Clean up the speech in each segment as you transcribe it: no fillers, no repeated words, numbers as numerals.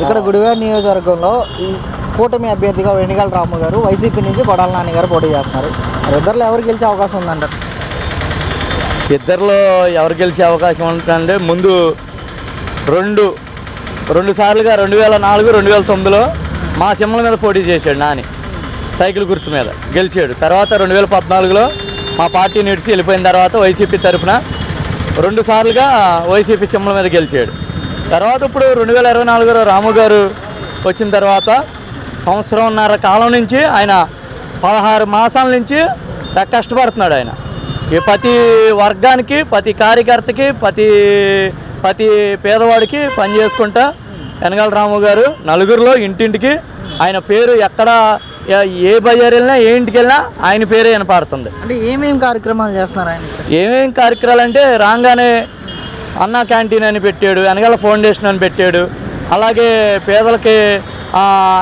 ఇక్కడ గుడివాడ నియోజకవర్గంలో ఈ కూటమి అభ్యర్థిగా వెనిగళ్ల రాము గారు వైసీపీ నుంచి కొడాల నాని గారు పోటీ చేస్తున్నారు. ఇద్దరిలో ఎవరు గెలిచే అవకాశం ఉందంటారు? ఇద్దరిలో ఎవరు గెలిచే అవకాశం ఉంటుందంటే ముందు రెండు సార్లుగా 2004, 2009లో మా సింహల మీద పోటీ చేశాడు నాని, సైకిల్ గుర్తు మీద గెలిచాడు. తర్వాత 2014లో మా పార్టీ నిడిచి వెళ్ళిపోయిన తర్వాత వైసీపీ తరఫున 2 సార్లుగా వైసీపీ సింహల మీద గెలిచాడు. తర్వాత ఇప్పుడు 2024లో రాము గారు వచ్చిన తర్వాత సంవత్సరంన్నర కాలం నుంచి ఆయన 16 మాసాల నుంచి కష్టపడుతున్నాడు. ఆయన ప్రతి వర్గానికి, ప్రతి కార్యకర్తకి, ప్రతి పేదవాడికి పని చేసుకుంటా వెనగళ్ల రాము గారు నలుగురిలో ఇంటింటికి ఆయన పేరు ఎక్కడ ఏ బజార్ వెళ్ళినా ఏ ఇంటికి వెళ్ళినా ఆయన పేరే వినపడుతుంది. అంటే ఏమేమి కార్యక్రమాలు చేస్తున్నారు ఆయన? ఏమేమి కార్యక్రమాలు అంటే రాగానే అన్నా క్యాంటీన్ అని పెట్టాడు, వెనగళ్ల ఫౌండేషన్ అని పెట్టాడు. అలాగే పేదలకి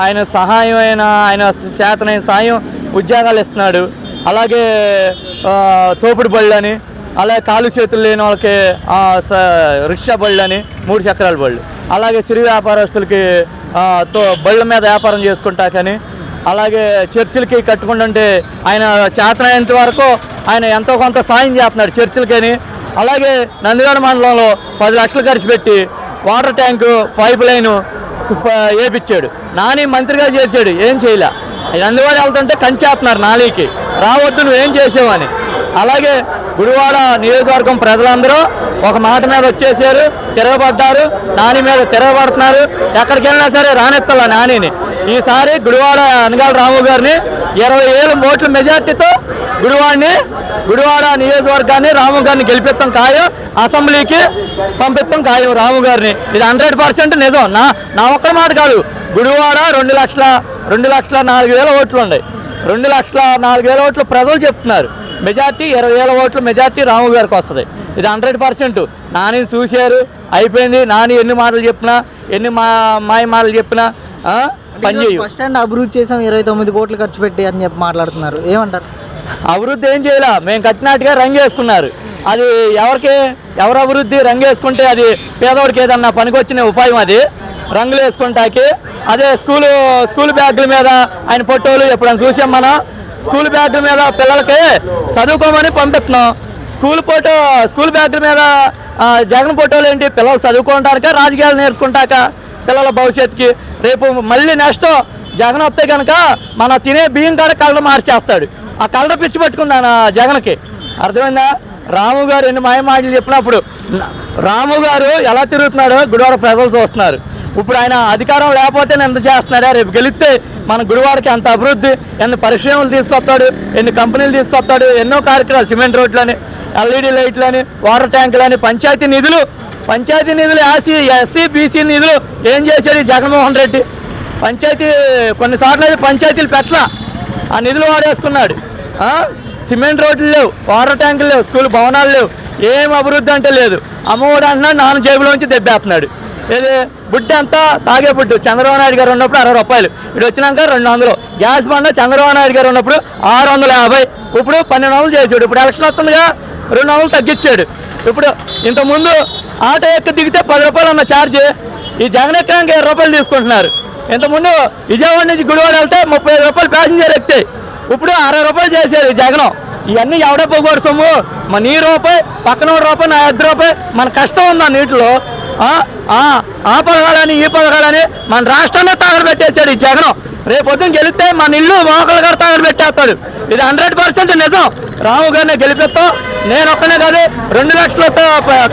ఆయన సహాయం ఆయన చేతనైన సాయం ఉద్యోగాలు ఇస్తున్నాడు. అలాగే తోపుడు బళ్ళు అని, అలాగే కాలు చేతులు లేని వాళ్ళకి రిక్షా బళ్ళు అని 3 చక్రాల బళ్ళు, అలాగే సిరి వ్యాపారస్తులకి బళ్ళ మీద వ్యాపారం చేసుకుంటాకని, అలాగే చర్చిలకి కట్టుకుంటుంటే ఆయన చేతనైనంత వరకు ఆయన ఎంతో కొంత సాయం చేస్తున్నాడు చర్చిలకని. అలాగే నందిగామ మండలంలో 10 లక్షలు ఖర్చు పెట్టి వాటర్ ట్యాంకు పైప్ లైను వేపించాడు. నాని మంత్రిగా చేశాడు, ఏం చేయలే. నందివాడ వెళ్తుంటే కంచేస్తున్నారు నాలికి, రావద్దు నువ్వేం చేసావని. అలాగే గుడివాడ నియోజకవర్గం ప్రజలందరూ ఒక మాట మీద వచ్చేసారు, తిరగబడ్డారు, నాని మీద తిరగబడుతున్నారు. ఎక్కడికి వెళ్ళినా సరే రానెత్తాల నానిని. ఈసారి గుడివాడ వెనగళ్ల రాము గారిని 20,000 ఓట్ల మెజార్టీతో గుడివాడ నియోజకవర్గాన్ని రాము గారిని గెలిపిస్తాం ఖాయం, అసెంబ్లీకి పంపిస్తాం ఖాయం రాము గారిని. ఇది 100% నిజం. నా ఒక్క మాట కాదు, గుడివాడ 2,04,000 ఓట్లు ఉన్నాయి. 2,04,000 ఓట్లు ప్రజలు చెప్తున్నారు. మెజార్టీ 20,000 ఓట్ల మెజార్టీ రాము గారికి వస్తుంది. ఇది 100%. నానిని చూశారు, అయిపోయింది. నాని ఎన్ని మాటలు చెప్పినా, ఎన్ని మాయ మాటలు చెప్పినా పని చేయు. బస్ స్టాండ్ అభివృద్ధి చేసాం 29 కోట్లు ఖర్చు పెట్టి అని చెప్పి మాట్లాడుతున్నారు, ఏమంటారు? అభివృద్ధి ఏం చేయాల, మేము కట్టినట్టుగా రంగు వేసుకున్నారు. అది ఎవరు అభివృద్ధి రంగు వేసుకుంటే అది పేదవాడికి ఏదన్నా పనికొచ్చిన ఉపాయం. అది రంగులు వేసుకుంటాకి. అదే స్కూల్ బ్యాగుల మీద ఆయన ఫోటోలు ఎప్పుడైనా చూసాం మనం. స్కూల్ బ్యాగుల మీద పిల్లలకి చదువుకోమని పంపిస్తున్నాం. స్కూల్ బ్యాగుల మీద జగన్ ఫోటోలు ఏంటి? పిల్లలు చదువుకుంటాక, రాజకీయాలు నేర్చుకుంటాక, పిల్లల భవిష్యత్తుకి. రేపు మళ్ళీ నెక్స్ట్ జగన్ వస్తే కనుక మన తినే బియ్యం కాడ కలర్ మార్చేస్తాడు. ఆ కలర్ పిచ్చి పెట్టుకుంది జగన్కి, అర్థమైందా? రాము గారు ఎన్ని మాయమాటలు చెప్పినప్పుడు రాము గారు ఎలా తిరుగుతున్నాడో గుడివాడ ప్రజలు చూస్తున్నారు. ఇప్పుడు ఆయన అధికారం లేకపోతే ఎంత చేస్తున్నాడా? రేపు గెలిస్తే మన గుడివాడకి ఎంత అభివృద్ధి, ఎన్ని పరిశ్రమలు తీసుకొస్తాడు, ఎన్ని కంపెనీలు తీసుకొస్తాడు, ఎన్నో కార్యక్రమాలు, సిమెంట్ రోడ్లని, LED లైట్లని, వాటర్ ట్యాంకులని, పంచాయతీ నిధులు ఎస్సీ బీసీ నిధులు ఏం చేశాడు జగన్మోహన్ రెడ్డి? కొన్నిసార్లు పంచాయతీలు పెట్టలా, ఆ నిధులు వాడేసుకున్నాడు. సిమెంట్ రోడ్లు లేవు, వాటర్ ట్యాంకులు లేవు, స్కూల్ భవనాలు లేవు, ఏం అభివృద్ధి అంటే లేదు. అమ్మఒడి అంటున్నాడు, నాన్న జేబులోంచి దెబ్బేస్తున్నాడు. ఏది బుడ్డి అంతా తాగే బుడ్డు. చంద్రబాబు నాయుడు గారు ఉన్నప్పుడు 60 రూపాయలు, ఇప్పుడు వచ్చినాక 200. గ్యాస్ బండ చంద్రబాబు నాయుడు గారు ఉన్నప్పుడు 650, ఇప్పుడు 1200 చేసాడు. ఇప్పుడు ఎలక్షన్ వస్తుందిగా 200 తగ్గించాడు. ఇప్పుడు ఇంతకుముందు ఆటో ఎక్కి దిగితే 10 రూపాయలు ఉన్న ఛార్జ్, ఈ జగన్ ఎక్కడానికి 20 రూపాయలు తీసుకుంటున్నారు. ఇంతకుముందు విజయవాడ నుంచి గుడివాడ వెళ్తే 35 రూపాయలు ప్యాసింజర్ ఎక్కితే, ఇప్పుడు 60 రూపాయలు చేశారు ఈ జగన్. ఇవన్నీ ఎవడే పోగొడు సొమ్ము? మన నీ రూపాయి, పక్కన రూపాయి, నా 5 రూపాయి. మన కష్టం ఉందా నీటిలో? ఆ పథకాలని ఈ పథకాలని మన రాష్ట్రాన్ని తాగడబెట్టేశాడు ఈ జగన్. రేపొద్దున గెలిస్తే మన ఇల్లు మోకలు గారు తాగడబెట్టేస్తాడు. ఇది 100% నిజం. రాము గారిని గెలిపిస్తాం. నేను ఒక్కనే కాదు, 2 లక్షల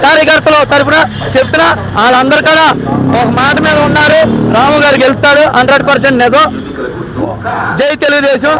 కార్యకర్తల తరఫున చెప్తున్నా. వాళ్ళందరూ కూడా ఒక మాట మీద ఉన్నారు. రాము గారు గెలుస్తాడు, 100% నిజం. జై తెలుగుదేశం.